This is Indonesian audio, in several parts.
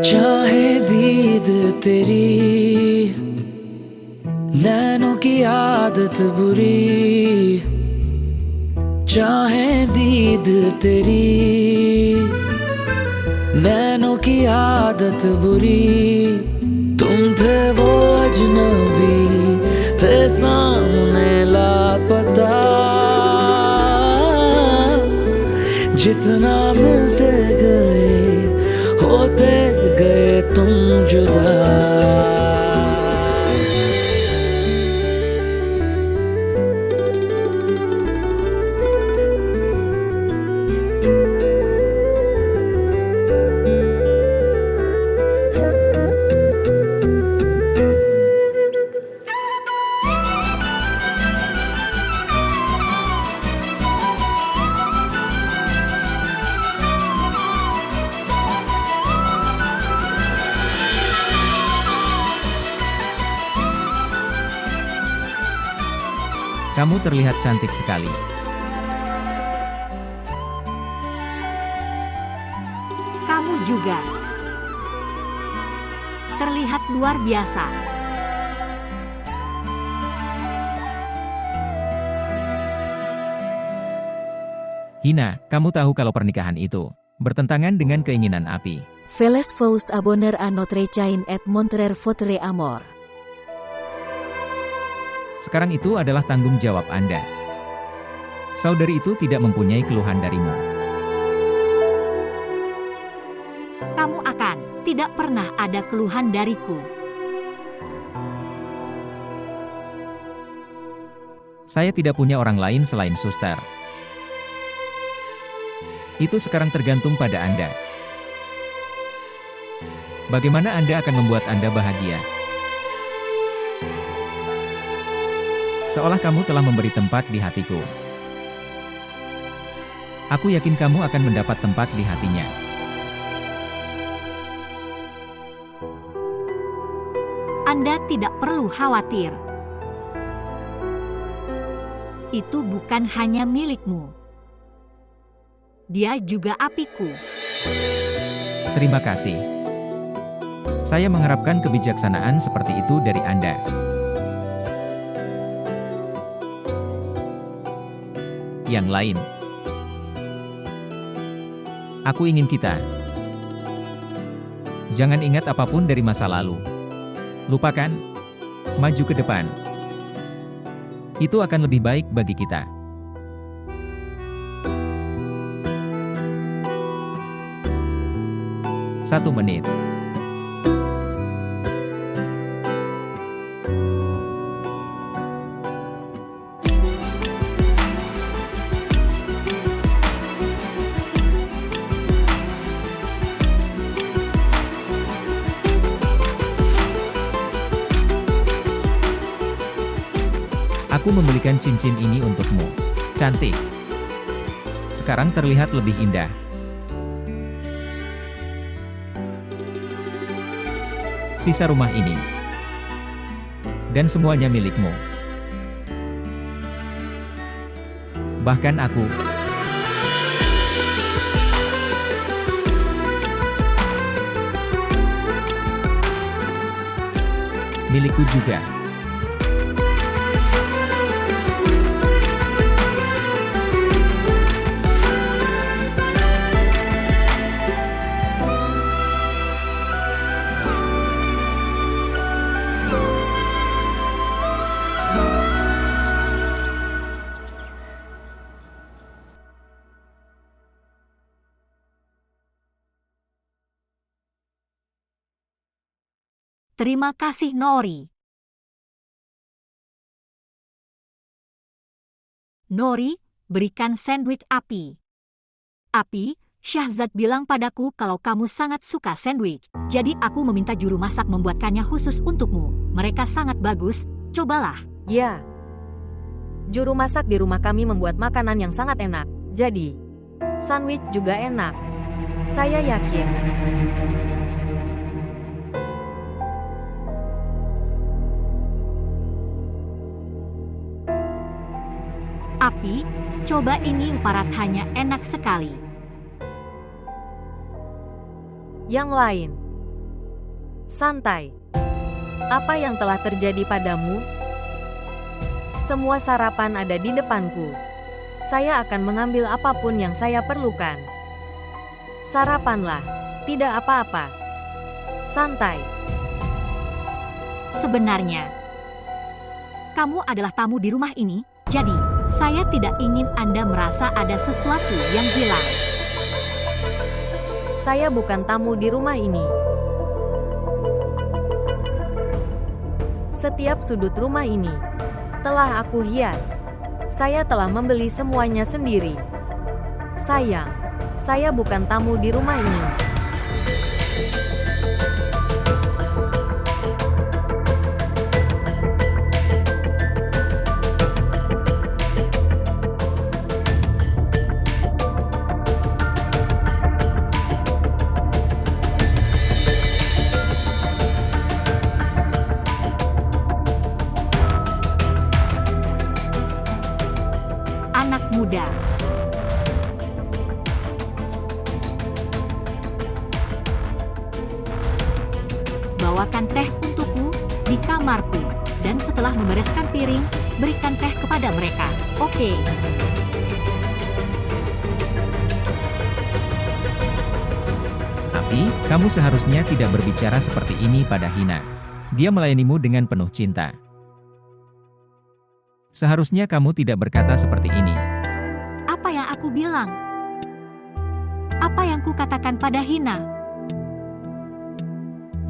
चाहे दीद तेरी नैनों की आदत बुरी, चाहे दीद तेरी नैनों की आदत बुरी, तुम थे वो अजनबी, थे सामने लापता, जितना मिलते गए होते गए तुम जुदा। Kamu terlihat cantik sekali. Kamu juga terlihat luar biasa. Hina, kamu tahu kalau pernikahan itu bertentangan dengan keinginan Api. Feliz vous abonner à notre chaîne et montrer votre amour. Sekarang itu adalah tanggung jawab Anda. Saudari itu tidak mempunyai keluhan darimu. Kamu akan tidak pernah ada keluhan dariku. Saya tidak punya orang lain selain suster. Itu sekarang tergantung pada Anda. Bagaimana Anda akan membuat Anda bahagia? Seolah kamu telah memberi tempat di hatiku. Aku yakin kamu akan mendapat tempat di hatinya. Anda tidak perlu khawatir. Itu bukan hanya milikmu. Dia juga Apiku. Terima kasih. Saya mengharapkan kebijaksanaan seperti itu dari Anda. Yang lain. Aku ingin kita. Jangan ingat apapun dari masa lalu. Lupakan. Maju ke depan. Itu akan lebih baik bagi kita. Satu menit. Aku membelikan cincin ini untukmu. Cantik. Sekarang terlihat lebih indah. Sisa rumah ini. Dan semuanya milikmu. Bahkan aku. Milikku juga. Terima kasih Nori. Nori, berikan sandwich Api. Api, Syahzad bilang padaku kalau kamu sangat suka sandwich. Jadi aku meminta juru masak membuatkannya khusus untukmu. Mereka sangat bagus, cobalah. Ya. Juru masak di rumah kami membuat makanan yang sangat enak. Jadi, sandwich juga enak. Saya yakin. Api, Coba ini parathanya enak sekali. Yang lain. Santai. Apa yang telah terjadi padamu? Semua sarapan ada di depanku. Saya akan mengambil apapun yang saya perlukan. Sarapanlah, tidak apa-apa. Santai. Sebenarnya, kamu adalah tamu di rumah ini, jadi saya tidak ingin Anda merasa ada sesuatu yang hilang. Saya bukan tamu di rumah ini. Setiap sudut rumah ini telah aku hias. Saya telah membeli semuanya sendiri. Sayang, saya bukan tamu di rumah ini. Anak muda. Bawakan teh untukku di kamarku, dan setelah membereskan piring, berikan teh kepada mereka. Oke. Tapi, kamu seharusnya tidak berbicara seperti ini pada Hina. Dia melayanimu dengan penuh cinta. Seharusnya kamu tidak berkata seperti ini. Apa yang aku bilang? Apa yang kukatakan pada Hina?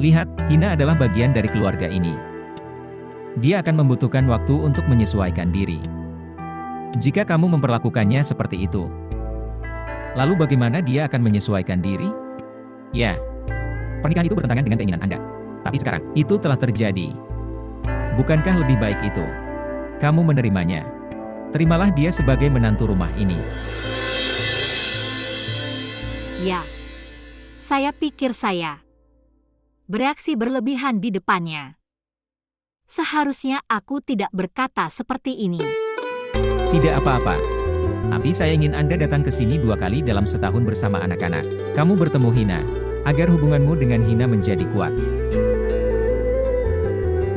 Lihat, Hina adalah bagian dari keluarga ini. Dia akan membutuhkan waktu untuk menyesuaikan diri. Jika kamu memperlakukannya seperti itu, lalu bagaimana dia akan menyesuaikan diri? Ya, pernikahan itu bertentangan dengan keinginan Anda. Tapi sekarang, itu telah terjadi. Bukankah lebih baik itu? Kamu menerimanya. Terimalah dia sebagai menantu rumah ini. Ya, saya pikir saya bereaksi berlebihan di depannya. Seharusnya aku tidak berkata seperti ini. Tidak apa-apa. Tapi saya ingin Anda datang ke sini 2 kali dalam setahun bersama anak-anak. Kamu bertemu Hina, agar hubunganmu dengan Hina menjadi kuat.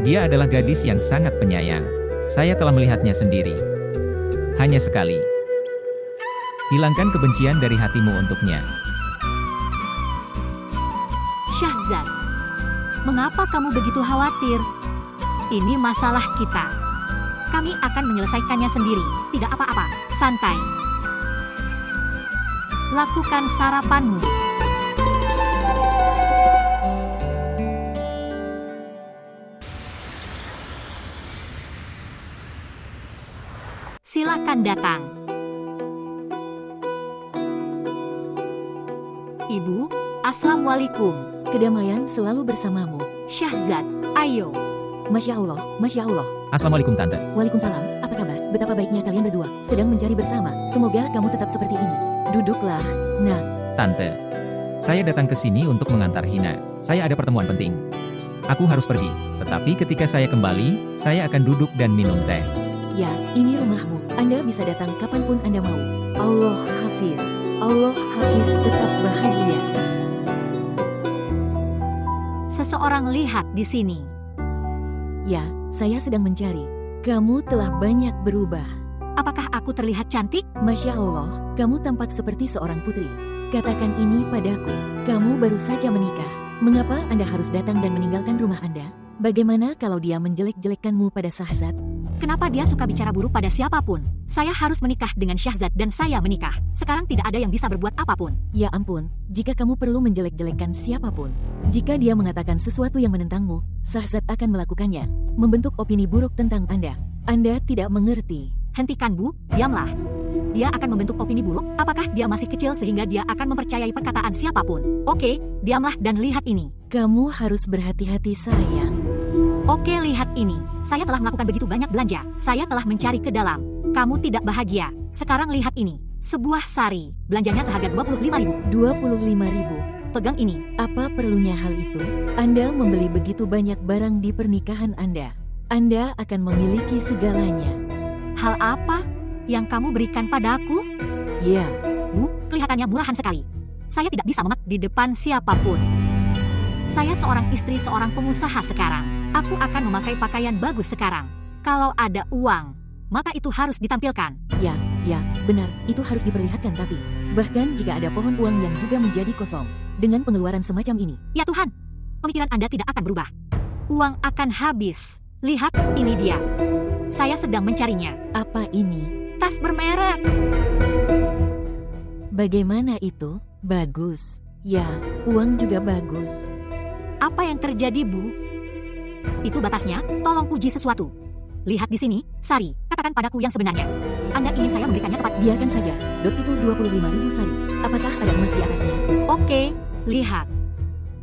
Dia adalah gadis yang sangat penyayang. Saya telah melihatnya sendiri. Hanya sekali. Hilangkan kebencian dari hatimu untuknya. Syahzad, mengapa kamu begitu khawatir? Ini masalah kita. Kami akan menyelesaikannya sendiri. Tidak apa-apa, santai. Lakukan sarapanmu. Silakan datang. Ibu, Assalamualaikum. Kedamaian selalu bersamamu. Syahzad, ayo. Masya Allah, Masya Allah. Assalamualaikum Tante. Waalaikumsalam, apa kabar? Betapa baiknya kalian berdua sedang mencari bersama. Semoga kamu tetap seperti ini. Duduklah, nak. Tante, saya datang ke sini untuk mengantar Hina. Saya ada pertemuan penting. Aku harus pergi. Tetapi ketika saya kembali, saya akan duduk dan minum teh. Ya, ini rumahmu. Anda bisa datang kapanpun Anda mau. Allah Hafiz. Allah Hafiz, tetap bahagia. Seseorang lihat di sini. Ya, saya sedang mencari. Kamu telah banyak berubah. Apakah aku terlihat cantik? Masya Allah, kamu tampak seperti seorang putri. Katakan ini padaku. Kamu baru saja menikah. Mengapa Anda harus datang dan meninggalkan rumah Anda? Bagaimana kalau dia menjelek-jelekkanmu pada Syahzad? Kenapa dia suka bicara buruk pada siapapun? Saya harus menikah dengan Syahzad dan saya menikah. Sekarang tidak ada yang bisa berbuat apapun. Ya ampun, jika kamu perlu menjelek-jelekkan siapapun. Jika dia mengatakan sesuatu yang menentangmu, Syahzad akan melakukannya. Membentuk opini buruk tentang Anda. Anda tidak mengerti. Hentikan Bu, diamlah. Dia akan membentuk opini buruk? Apakah dia masih kecil sehingga dia akan mempercayai perkataan siapapun? Oke, diamlah dan lihat ini. Kamu harus berhati-hati sayang. Oke, lihat ini. Saya telah melakukan begitu banyak belanja. Saya telah mencari ke dalam. Kamu tidak bahagia. Sekarang lihat ini. Sebuah sari. Belanjanya seharga 25.000. 25.000. Pegang ini. Apa perlunya hal itu? Anda membeli begitu banyak barang di pernikahan Anda. Anda akan memiliki segalanya. Hal apa? yang kamu berikan padaku? Ya, Bu, kelihatannya murahan sekali. Saya tidak bisa memak di depan siapapun. Saya seorang istri seorang pengusaha sekarang. Aku akan memakai pakaian bagus sekarang. Kalau ada uang, maka itu harus ditampilkan. ya, benar, itu harus diperlihatkan tapi. Bahkan jika ada pohon uang yang juga menjadi kosong. Dengan pengeluaran semacam ini. Ya Tuhan, pemikiran Anda tidak akan berubah. Uang akan habis. Lihat, ini dia. Saya sedang mencarinya. Apa ini? Tas bermerek. Bagaimana itu? Bagus. Ya, uang juga bagus. Apa yang terjadi, Bu? Itu batasnya, tolong puji sesuatu. Lihat di sini, Sari, katakan padaku yang sebenarnya. Anda ingin saya memberikannya tepat? Biarkan saja, dot itu 25.000 sari. Apakah ada emas di atasnya? Oke, lihat.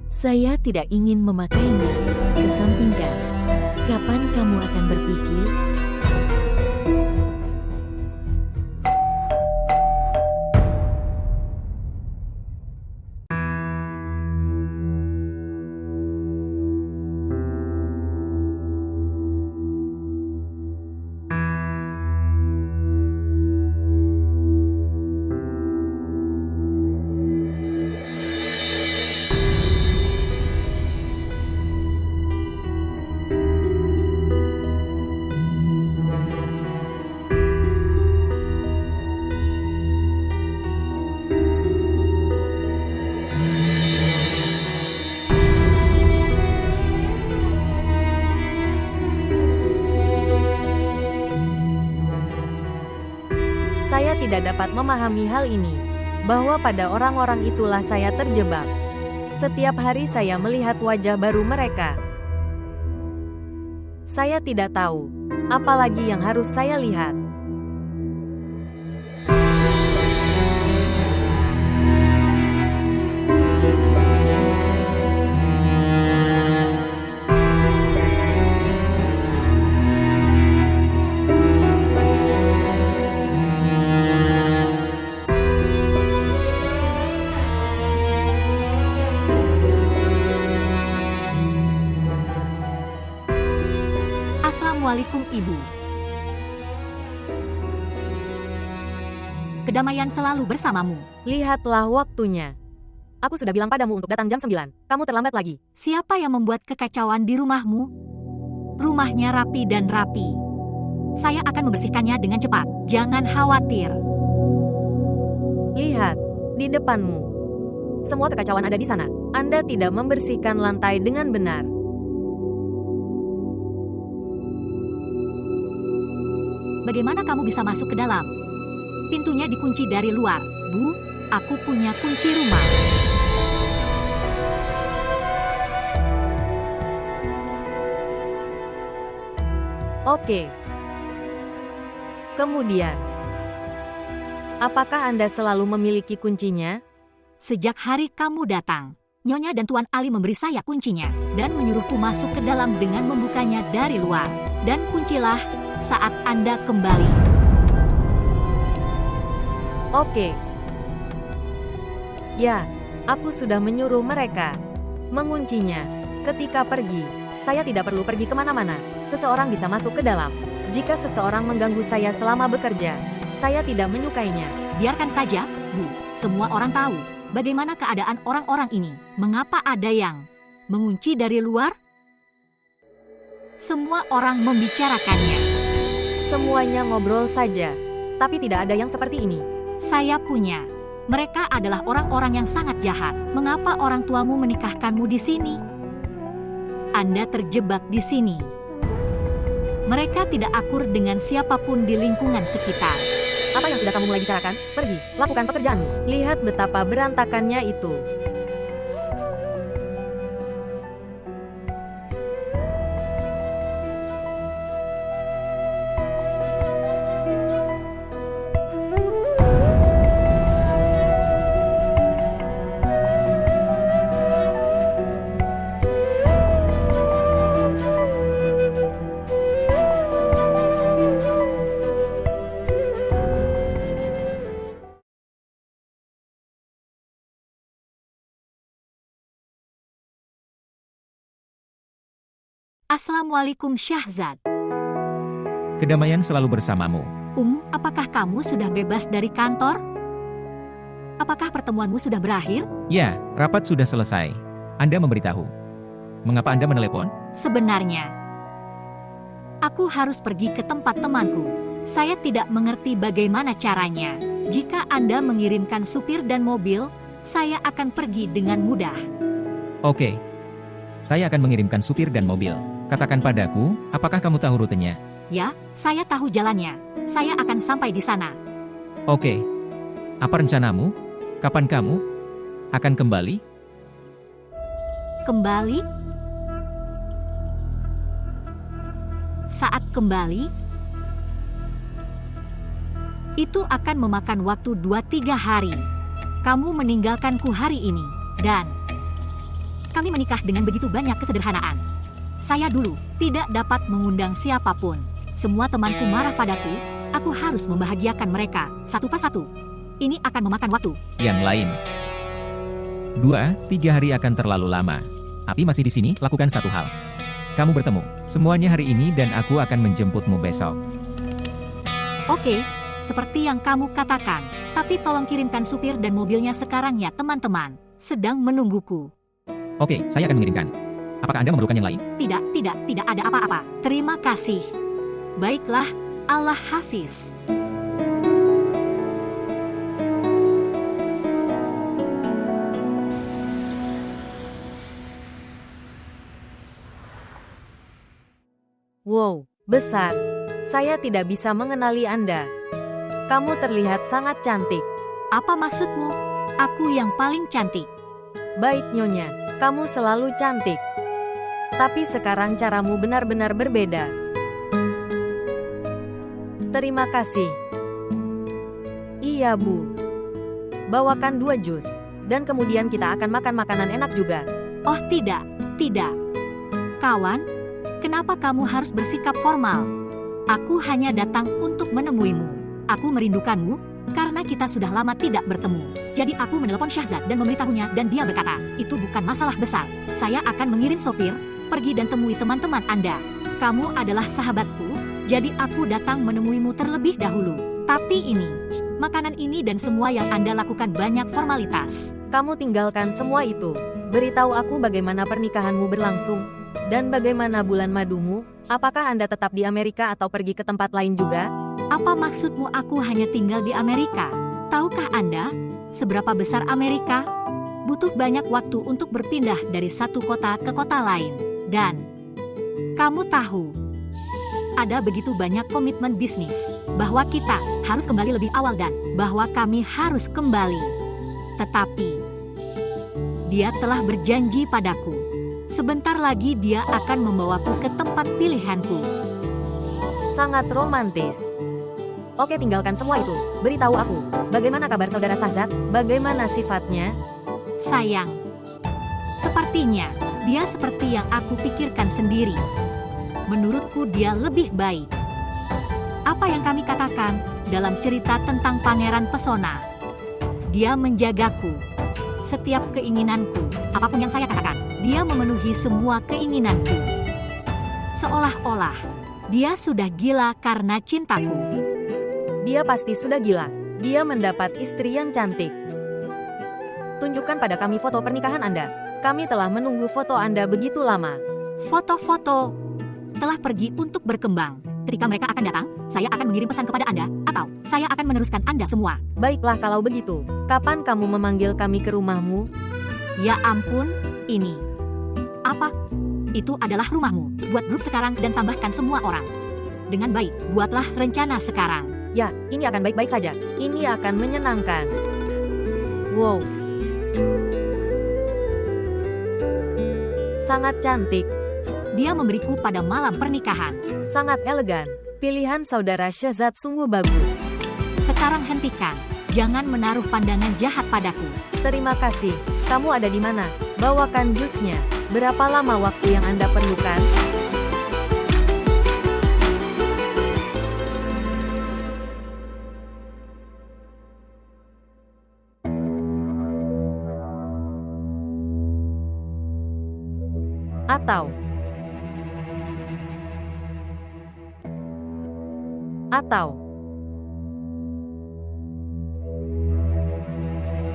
Saya tidak ingin memakainya. Kesampingkan. Kapan kamu akan berpikir? Saya tidak dapat memahami hal ini, bahwa pada orang-orang itulah saya terjebak. Setiap hari saya melihat wajah baru mereka. Saya tidak tahu, apalagi yang harus saya lihat. Assalamualaikum, Ibu. Kedamaian selalu bersamamu. Lihatlah waktunya. Aku sudah bilang padamu untuk datang jam 9. Kamu terlambat lagi. Siapa yang membuat kekacauan di rumahmu? Rumahnya rapi dan rapi. Saya akan membersihkannya dengan cepat. Jangan khawatir. Lihat, di depanmu. Semua kekacauan ada di sana. Anda tidak membersihkan lantai dengan benar. Bagaimana kamu bisa masuk ke dalam? Pintunya dikunci dari luar. Bu, aku punya kunci rumah. Oke. Kemudian, apakah Anda selalu memiliki kuncinya? Sejak hari kamu datang, Nyonya dan Tuan Ali memberi saya kuncinya dan menyuruhku masuk ke dalam dengan membukanya dari luar. Dan kuncilah saat Anda kembali. Oke. Ya, aku sudah menyuruh mereka menguncinya. Ketika pergi, saya tidak perlu pergi kemana-mana. Seseorang bisa masuk ke dalam. Jika seseorang mengganggu saya selama bekerja, saya tidak menyukainya. Biarkan saja, Bu. Semua orang tahu bagaimana keadaan orang-orang ini. Mengapa ada yang mengunci dari luar? Semua orang membicarakannya. Semuanya ngobrol saja, tapi tidak ada yang seperti ini. Saya punya. Mereka adalah orang-orang yang sangat jahat. Mengapa orang tuamu menikahkanmu di sini? Anda terjebak di sini. Mereka tidak akur dengan siapapun di lingkungan sekitar. Apa yang sudah kamu mulai bicarakan? Pergi, lakukan pekerjaanmu. Lihat betapa berantakannya itu. Assalamualaikum Syahzad. Kedamaian selalu bersamamu. Apakah kamu sudah bebas dari kantor? Apakah pertemuanmu sudah berakhir? Ya, rapat sudah selesai. Anda memberitahu. Mengapa Anda menelepon? Sebenarnya, aku harus pergi ke tempat temanku. Saya tidak mengerti bagaimana caranya. Jika Anda mengirimkan supir dan mobil, saya akan pergi dengan mudah. Oke. Saya akan mengirimkan supir dan mobil. Katakan padaku, apakah kamu tahu rutenya? Ya, saya tahu jalannya. Saya akan sampai di sana. Oke. Apa rencanamu? Kapan kamu akan kembali? Kembali? Saat kembali, itu akan memakan waktu 2-3 hari. Kamu meninggalkanku hari ini, dan kami menikah dengan begitu banyak kesederhanaan. Saya dulu tidak dapat mengundang siapapun. Semua temanku marah padaku, aku harus membahagiakan mereka, satu persatu. Ini akan memakan waktu. Yang lain. 2-3 hari akan terlalu lama. Api masih di sini, lakukan satu hal. Kamu bertemu semuanya hari ini dan aku akan menjemputmu besok. Oke, seperti yang kamu katakan. Tapi tolong kirimkan supir dan mobilnya sekarang ya teman-teman. Sedang menungguku. Oke, saya akan mengirimkan. Apakah Anda memerlukan yang lain? Tidak ada apa-apa. Terima kasih. Baiklah, Allah Hafiz. Wow, besar. Saya tidak bisa mengenali Anda. Kamu terlihat sangat cantik. Apa maksudmu? Aku yang paling cantik. Baik Nyonya, kamu selalu cantik. Tapi sekarang caramu benar-benar berbeda. Terima kasih. Iya Bu. Bawakan 2 jus. Dan kemudian kita akan makan makanan enak juga. Oh tidak. Kawan, kenapa kamu harus bersikap formal? Aku hanya datang untuk menemuimu. Aku merindukanmu, karena kita sudah lama tidak bertemu. Jadi aku menelepon Syahzad dan memberitahunya dan dia berkata, itu bukan masalah besar. Saya akan mengirim sopir, pergi dan temui teman-teman Anda. Kamu adalah sahabatku, jadi aku datang menemuimu terlebih dahulu. Tapi ini, makanan ini dan semua yang Anda lakukan banyak formalitas. Kamu tinggalkan semua itu. Beritahu aku bagaimana pernikahanmu berlangsung. Dan bagaimana bulan madumu? Apakah Anda tetap di Amerika atau pergi ke tempat lain juga? Apa maksudmu aku hanya tinggal di Amerika? Tahukah Anda, seberapa besar Amerika? Butuh banyak waktu untuk berpindah dari satu kota ke kota lain. Dan, kamu tahu, ada begitu banyak komitmen bisnis, bahwa kita harus kembali lebih awal dan bahwa kami harus kembali. Tetapi, dia telah berjanji padaku. Sebentar lagi dia akan membawaku ke tempat pilihanku. Sangat romantis. Oke, tinggalkan semua itu. Beritahu aku, bagaimana kabar saudara Syahzad? Bagaimana sifatnya? Sayang, sepertinya dia seperti yang aku pikirkan sendiri. Menurutku dia lebih baik. Apa yang kami katakan dalam cerita tentang Pangeran Pesona? Dia menjagaku. Setiap keinginanku, apapun yang saya katakan, dia memenuhi semua keinginanku. Seolah-olah dia sudah gila karena cintaku. Dia pasti sudah gila. Dia mendapat istri yang cantik. Tunjukkan pada kami foto pernikahan Anda. Kami telah menunggu foto Anda begitu lama. Foto-foto telah pergi untuk berkembang. Ketika mereka akan datang, saya akan mengirim pesan kepada Anda, atau saya akan meneruskan Anda semua. Baiklah kalau begitu. Kapan kamu memanggil kami ke rumahmu? Ya ampun, ini. Apa? Itu adalah rumahmu. Buat grup sekarang dan tambahkan semua orang. Dengan baik, buatlah rencana sekarang. Ya, ini akan baik-baik saja. Ini akan menyenangkan. Wow. Sangat cantik. Dia memberiku pada malam pernikahan. Sangat elegan. Pilihan saudara Syahzad sungguh bagus. Sekarang hentikan. Jangan menaruh pandangan jahat padaku. Terima kasih. Kamu ada di mana? Bawakan jusnya. Berapa lama waktu yang Anda perlukan? Atau Atau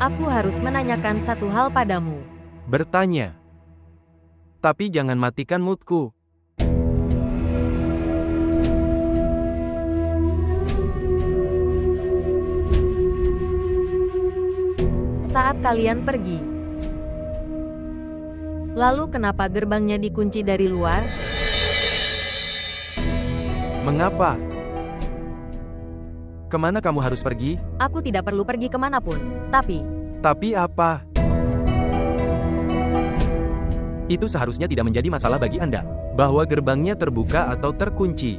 aku harus menanyakan satu hal padamu. Bertanya. Tapi jangan matikan moodku. Saat kalian pergi, lalu kenapa gerbangnya dikunci dari luar? Mengapa? Kemana kamu harus pergi? Aku tidak perlu pergi kemanapun, tapi Tapi apa? Itu seharusnya tidak menjadi masalah bagi Anda, bahwa gerbangnya terbuka atau terkunci.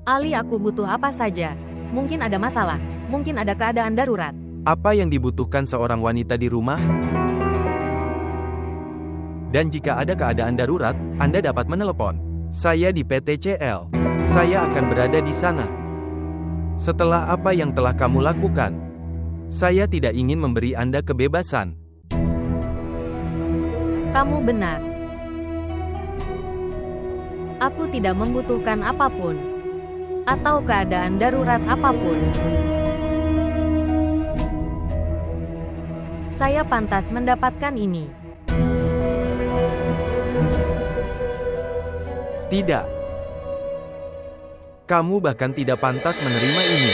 Ali, aku butuh apa saja. Mungkin ada masalah, mungkin ada keadaan darurat. Apa yang dibutuhkan seorang wanita di rumah? Dan jika ada keadaan darurat, Anda dapat menelepon. Saya di PTCL. Saya akan berada di sana. Setelah apa yang telah kamu lakukan, saya tidak ingin memberi Anda kebebasan. Kamu benar. Aku tidak membutuhkan apapun, atau keadaan darurat apapun. Saya pantas mendapatkan ini. Tidak. Kamu bahkan tidak pantas menerima ini.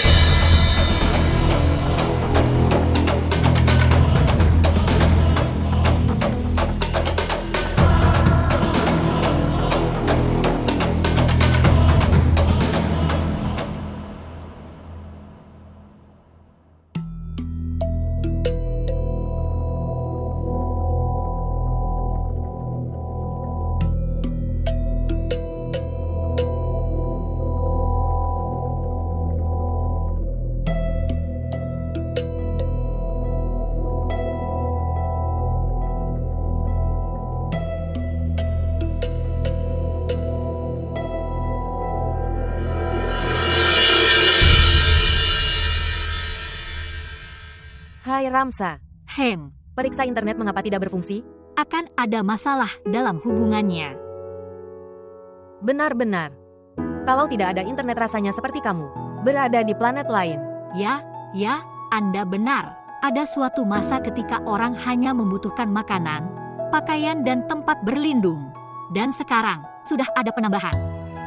Hai Ramsa, Hem, periksa internet mengapa tidak berfungsi? akan ada masalah dalam hubungannya. Benar-benar. Kalau tidak ada internet rasanya seperti kamu, berada di planet lain. Ya, Anda benar. Ada suatu masa ketika orang hanya membutuhkan makanan, pakaian dan tempat berlindung. Dan sekarang, sudah ada penambahan.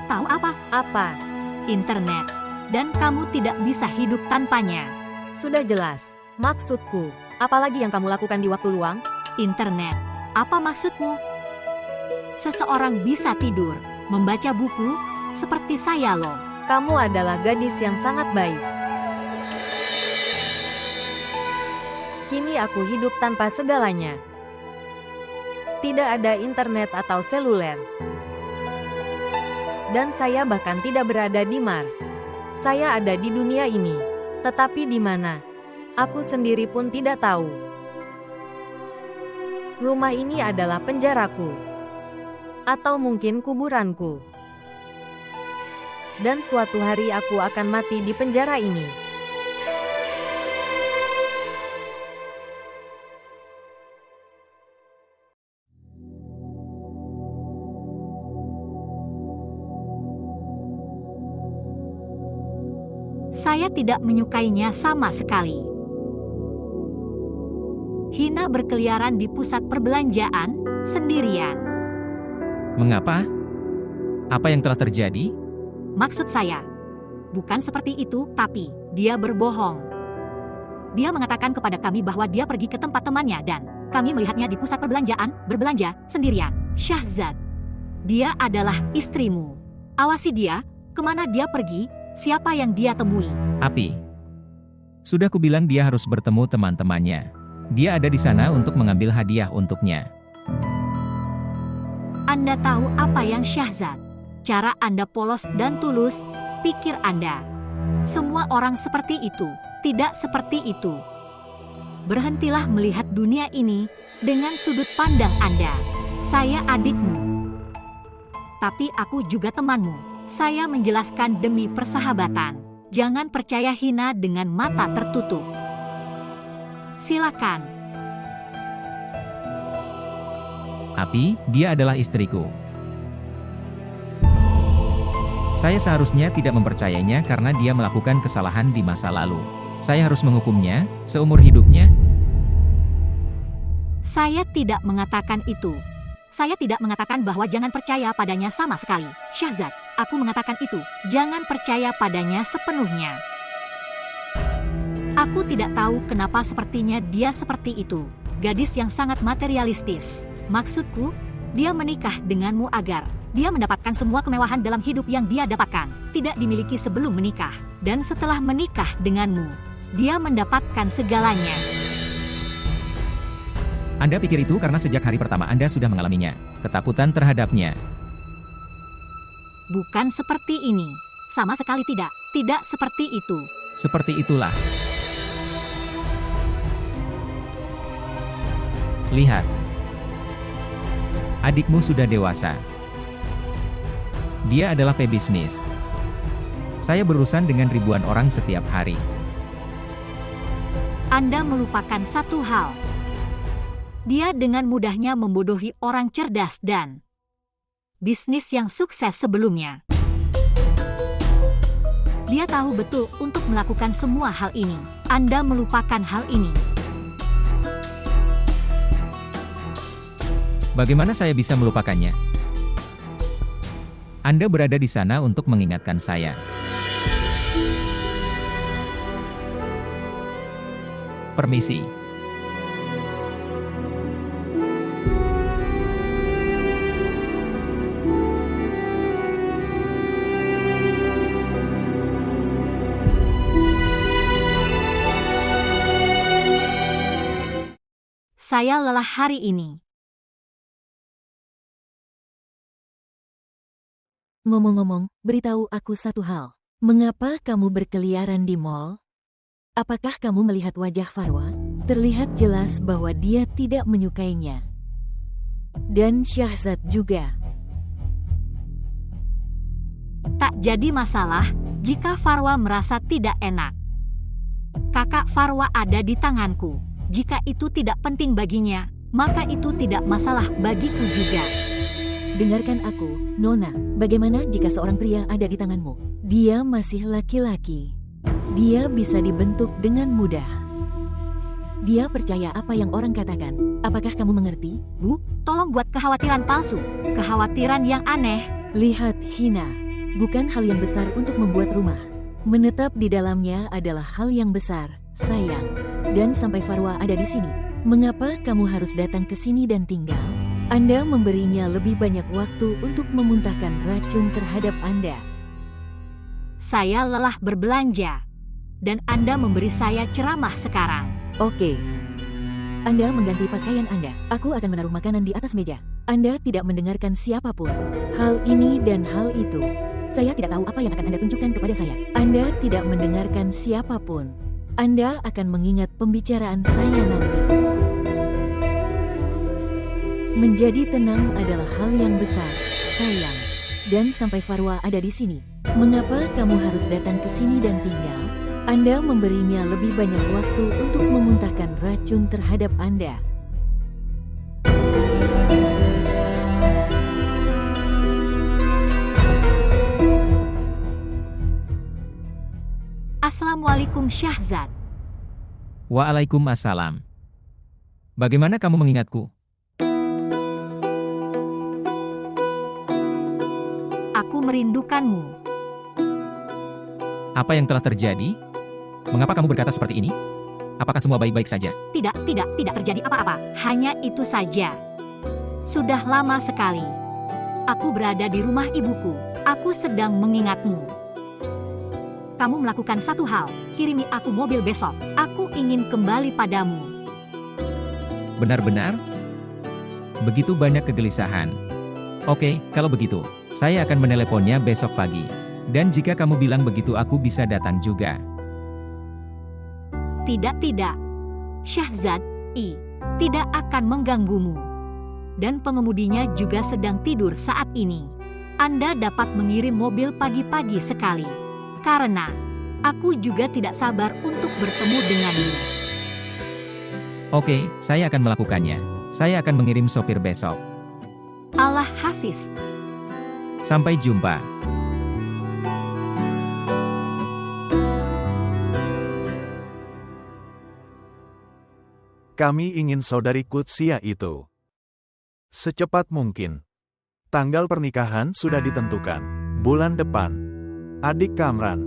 Tahu apa? Apa? Internet. Dan kamu tidak bisa hidup tanpanya. Sudah jelas. Maksudku, apalagi yang kamu lakukan di waktu luang? Internet. Apa maksudmu? Seseorang bisa tidur, membaca buku, seperti saya loh. Kamu adalah gadis yang sangat baik. Kini aku hidup tanpa segalanya. Tidak ada internet atau seluler. Dan saya bahkan tidak berada di Mars. Saya ada di dunia ini. Tetapi di mana? Aku sendiri pun tidak tahu. Rumah ini adalah penjaraku. Atau mungkin kuburanku. Dan suatu hari aku akan mati di penjara ini. Saya tidak menyukainya sama sekali. Hina berkeliaran di pusat perbelanjaan sendirian. Mengapa? Apa yang telah terjadi? Maksud saya, bukan seperti itu, tapi dia berbohong. Dia mengatakan kepada kami bahwa dia pergi ke tempat temannya dan kami melihatnya di pusat perbelanjaan berbelanja sendirian. Syahzad, dia adalah istrimu. Awasi dia, kemana dia pergi, siapa yang dia temui. Api. Sudah kubilang dia harus bertemu teman-temannya. Dia ada di sana untuk mengambil hadiah untuknya. Anda tahu apa yang Syahzad? Cara Anda polos dan tulus, pikir Anda. Semua orang seperti itu, tidak seperti itu. Berhentilah melihat dunia ini dengan sudut pandang Anda. Saya adikmu. Tapi aku juga temanmu. Saya menjelaskan demi persahabatan. Jangan percaya Hina dengan mata tertutup. Silakan. Api, dia adalah istriku. Saya seharusnya tidak mempercayainya karena dia melakukan kesalahan di masa lalu. Saya harus menghukumnya seumur hidupnya. Saya tidak mengatakan itu. Saya tidak mengatakan bahwa jangan percaya padanya sama sekali. Syahzad, aku mengatakan itu. Jangan percaya padanya sepenuhnya. Aku tidak tahu kenapa sepertinya dia seperti itu. Gadis yang sangat materialistis. Maksudku, dia menikah denganmu agar dia mendapatkan semua kemewahan dalam hidup yang dia dapatkan, tidak dimiliki sebelum menikah. Dan setelah menikah denganmu, dia mendapatkan segalanya. Anda pikir itu karena sejak hari pertama Anda sudah mengalaminya, ketakutan terhadapnya. Bukan seperti ini. Sama sekali tidak. Tidak seperti itu. Seperti itulah. Lihat. Adikmu sudah dewasa. Dia adalah pebisnis. Saya berurusan dengan ribuan orang setiap hari. Anda melupakan satu hal. Dia dengan mudahnya membodohi orang cerdas dan bisnis yang sukses sebelumnya. Dia tahu betul untuk melakukan semua hal ini. Anda melupakan hal ini. Bagaimana saya bisa melupakannya? Anda berada di sana untuk mengingatkan saya. Permisi. Saya lelah hari ini. Ngomong-ngomong, beritahu aku satu hal. Mengapa kamu berkeliaran di mall? Apakah kamu melihat wajah Farwa? Terlihat jelas bahwa dia tidak menyukainya. Dan Syahzad juga. Tak jadi masalah jika Farwa merasa tidak enak. Kakak Farwa ada di tanganku. Jika itu tidak penting baginya, maka itu tidak masalah bagiku juga. Dengarkan aku, Nona. Bagaimana jika seorang pria ada di tanganmu? Dia masih laki-laki. Dia bisa dibentuk dengan mudah. Dia percaya apa yang orang katakan. Apakah kamu mengerti? Bu, tolong buat kekhawatiran palsu. Kekhawatiran yang aneh. Lihat Hina. Bukan hal yang besar untuk membuat rumah. Menetap di dalamnya adalah hal yang besar, sayang. Dan sampai Farwa ada di sini. Mengapa kamu harus datang ke sini dan tinggal? Anda memberinya lebih banyak waktu untuk memuntahkan racun terhadap Anda. Saya lelah berbelanja. Dan Anda memberi saya ceramah sekarang. Oke. Anda mengganti pakaian Anda. Aku akan menaruh makanan di atas meja. Anda tidak mendengarkan siapapun. Hal ini dan hal itu. Saya tidak tahu apa yang akan Anda tunjukkan kepada saya. Anda tidak mendengarkan siapapun. Anda akan mengingat pembicaraan saya nanti. Menjadi tenang adalah hal yang besar, sayang. Dan sampai Farwa ada di sini. Mengapa kamu harus datang ke sini dan tinggal? Anda memberinya lebih banyak waktu untuk memuntahkan racun terhadap Anda. Assalamualaikum Syahzad. Waalaikumsalam. Bagaimana kamu mengingatku? Aku merindukanmu. Apa yang telah terjadi? Mengapa kamu berkata seperti ini? Apakah semua baik-baik saja? Tidak terjadi apa-apa. Hanya itu saja. Sudah lama sekali. Aku berada di rumah ibuku. Aku sedang mengingatmu. Kamu melakukan satu hal. Kirimi aku mobil besok. Aku ingin kembali padamu. Benar-benar? Begitu banyak kegelisahan. Oke, kalau begitu, saya akan meneleponnya besok pagi. Dan jika kamu bilang begitu aku bisa datang juga. Tidak. Syahzad, tidak akan mengganggumu. Dan pengemudinya juga sedang tidur saat ini. Anda dapat mengirim mobil pagi-pagi sekali. Karena aku juga tidak sabar untuk bertemu denganmu. Oke, saya akan melakukannya. Saya akan mengirim sopir besok. Allah Hafiz. Sampai jumpa. Kami ingin saudari Qudsia itu secepat mungkin. Tanggal pernikahan sudah ditentukan. Bulan depan. Adik Kamran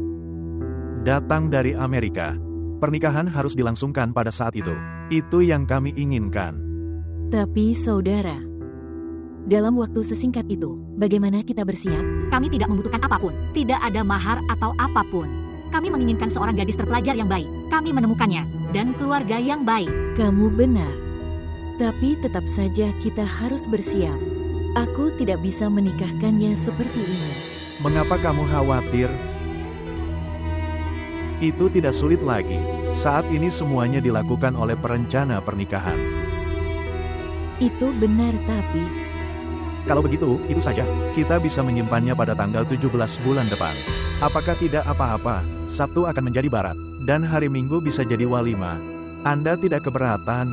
datang dari Amerika. Pernikahan harus dilangsungkan pada saat itu. Itu yang kami inginkan. Tapi saudara, dalam waktu sesingkat itu, bagaimana kita bersiap? Kami tidak membutuhkan apapun. Tidak ada mahar atau apapun. Kami menginginkan seorang gadis terpelajar yang baik. Kami menemukannya. Dan keluarga yang baik. Kamu benar. Tapi tetap saja kita harus bersiap. Aku tidak bisa menikahkannya seperti ini. Mengapa kamu khawatir? Itu tidak sulit lagi. Saat ini semuanya dilakukan oleh perencana pernikahan. Itu benar tapi... Kalau begitu, itu saja. Kita bisa menyimpannya pada tanggal 17 bulan depan. Apakah tidak apa-apa? Sabtu akan menjadi barat. Dan hari Minggu bisa jadi walimah. Anda tidak keberatan?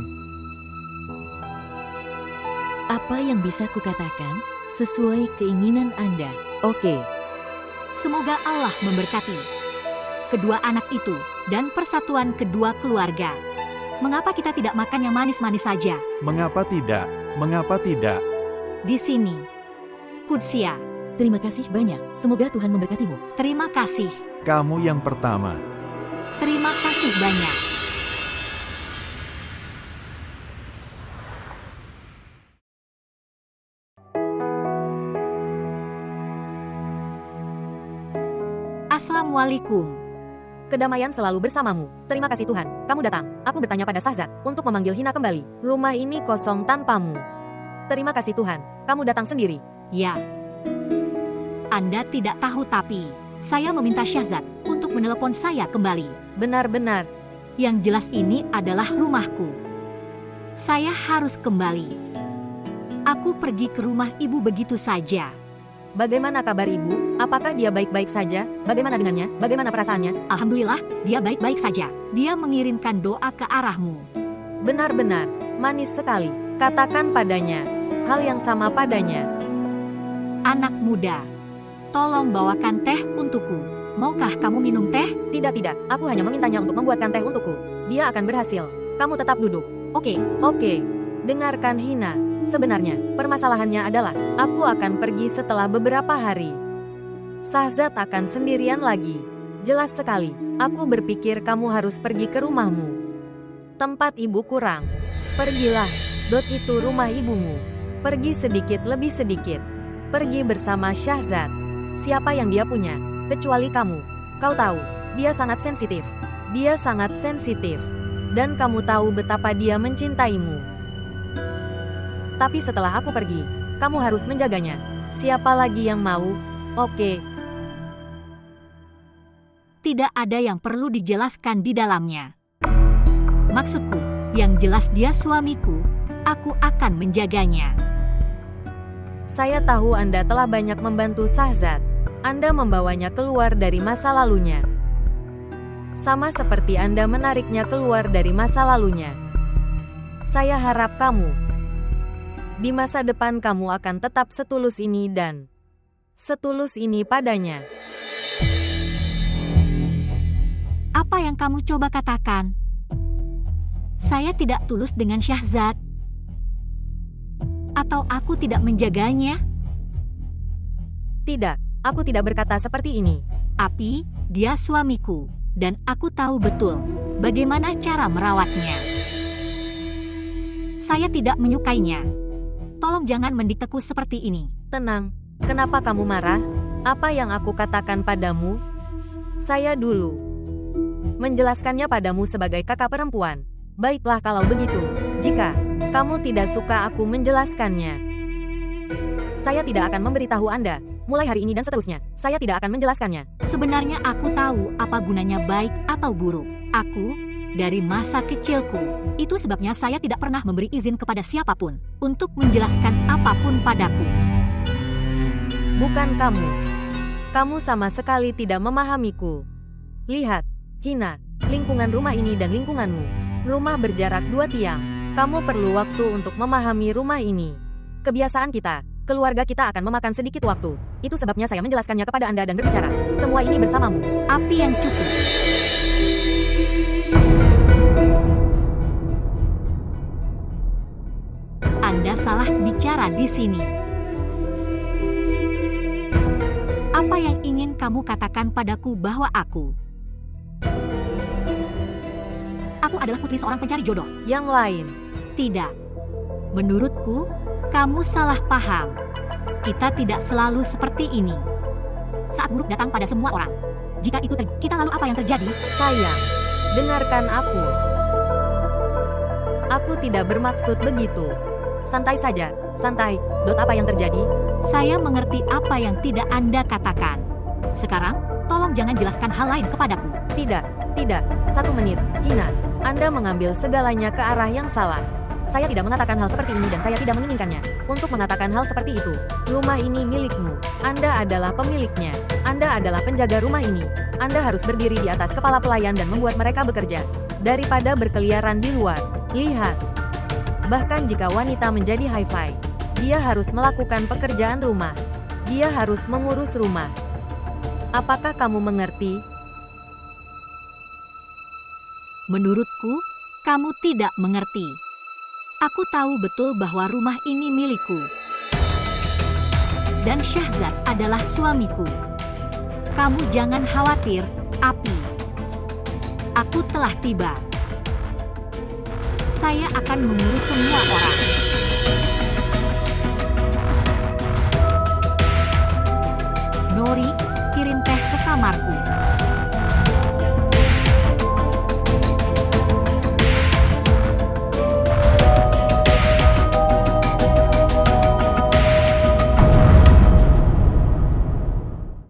Apa yang bisa kukatakan? Sesuai keinginan Anda. Oke. Semoga Allah memberkati kedua anak itu dan persatuan kedua keluarga. Mengapa kita tidak makan yang manis-manis saja? Mengapa tidak? Mengapa tidak? Di sini, Qudsia. Terima kasih banyak. Semoga Tuhan memberkatimu. Terima kasih. Kamu yang pertama. Terima kasih banyak. Assalamualaikum. Kedamaian selalu bersamamu. Terima kasih Tuhan, kamu datang. Aku bertanya pada Shahzad untuk memanggil Hina kembali. Rumah ini kosong tanpamu. Terima kasih Tuhan, kamu datang sendiri. Ya. Anda tidak tahu tapi, saya meminta Shahzad untuk menelepon saya kembali. Benar-benar. Yang jelas ini adalah rumahku. Saya harus kembali. Aku pergi ke rumah ibu begitu saja. Bagaimana kabar ibu? Apakah dia baik-baik saja? Bagaimana dengannya? Bagaimana perasaannya? Alhamdulillah, dia baik-baik saja. Dia mengirimkan doa ke arahmu. Benar-benar, manis sekali. Katakan padanya, hal yang sama padanya. Anak muda, tolong bawakan teh untukku. Maukah kamu minum teh? Tidak, aku hanya memintanya untuk membuatkan teh untukku. Dia akan berhasil. Kamu tetap duduk. Oke. Dengarkan Hina. Sebenarnya, permasalahannya adalah, aku akan pergi setelah beberapa hari. Shahzad akan sendirian lagi. Jelas sekali, aku berpikir kamu harus pergi ke rumahmu. Tempat ibu kurang. Pergilah, itu rumah ibumu. Pergi sedikit lebih sedikit. Pergi bersama Shahzad. Siapa yang dia punya? Kecuali kamu. Kau tahu, dia sangat sensitif. Dia sangat sensitif. Dan kamu tahu betapa dia mencintaimu. Tapi setelah aku pergi, kamu harus menjaganya. Siapa lagi yang mau? Oke. Tidak ada yang perlu dijelaskan di dalamnya. Maksudku, yang jelas dia suamiku, aku akan menjaganya. Saya tahu Anda telah banyak membantu Shahzad. Anda membawanya keluar dari masa lalunya. Sama seperti Anda menariknya keluar dari masa lalunya. Saya harap kamu di masa depan kamu akan tetap setulus ini dan setulus ini padanya. Apa yang kamu coba katakan? Saya tidak tulus dengan Shahzad? Atau aku tidak menjaganya? Tidak, aku tidak berkata seperti ini. Tapi, dia suamiku, dan aku tahu betul bagaimana cara merawatnya. Saya tidak menyukainya. Tolong jangan mendikteku seperti ini. Tenang, kenapa kamu marah? Apa yang aku katakan padamu? Saya dulu menjelaskannya padamu sebagai kakak perempuan. Baiklah kalau begitu, jika kamu tidak suka aku menjelaskannya, saya tidak akan memberitahu Anda. Mulai hari ini dan seterusnya, saya tidak akan menjelaskannya. Sebenarnya aku tahu apa gunanya baik atau buruk. Aku dari masa kecilku, itu sebabnya saya tidak pernah memberi izin kepada siapapun untuk menjelaskan apapun padaku. Bukan kamu. Kamu sama sekali tidak memahamiku. Lihat, Hina, lingkungan rumah ini dan lingkunganmu. Rumah berjarak 2 tiang. Kamu perlu waktu untuk memahami rumah ini. Kebiasaan kita, keluarga kita akan memakan sedikit waktu. Itu sebabnya saya menjelaskannya kepada Anda dan berbicara. Semua ini bersamamu. Api yang cukup. berbicara di sini. Apa yang ingin kamu katakan padaku bahwa aku adalah putri seorang pencari jodoh? Yang lain. Tidak. Menurutku, kamu salah paham. Kita tidak selalu seperti ini. Saat buruk datang pada semua orang. Jika itu kita lalu apa yang terjadi? Sayang, dengarkan aku. Aku tidak bermaksud begitu. Santai saja, santai. Apa yang terjadi? Saya mengerti apa yang tidak Anda katakan. Sekarang, tolong jangan jelaskan hal lain kepadaku. Tidak. 1 menit, Hina. Anda mengambil segalanya ke arah yang salah. Saya tidak mengatakan hal seperti ini dan saya tidak menginginkannya. Untuk mengatakan hal seperti itu, rumah ini milikmu. Anda adalah pemiliknya. Anda adalah penjaga rumah ini. Anda harus berdiri di atas kepala pelayan dan membuat mereka bekerja. Daripada berkeliaran di luar. Lihat. Bahkan jika wanita menjadi hi-fi, dia harus melakukan pekerjaan rumah. Dia harus mengurus rumah. Apakah kamu mengerti? Menurutku, kamu tidak mengerti. Aku tahu betul bahwa rumah ini milikku. Dan Syahzad adalah suamiku. Kamu jangan khawatir, Api. Aku telah tiba. Saya akan mengurus semua orang. Nori, kirim teh ke kamarku.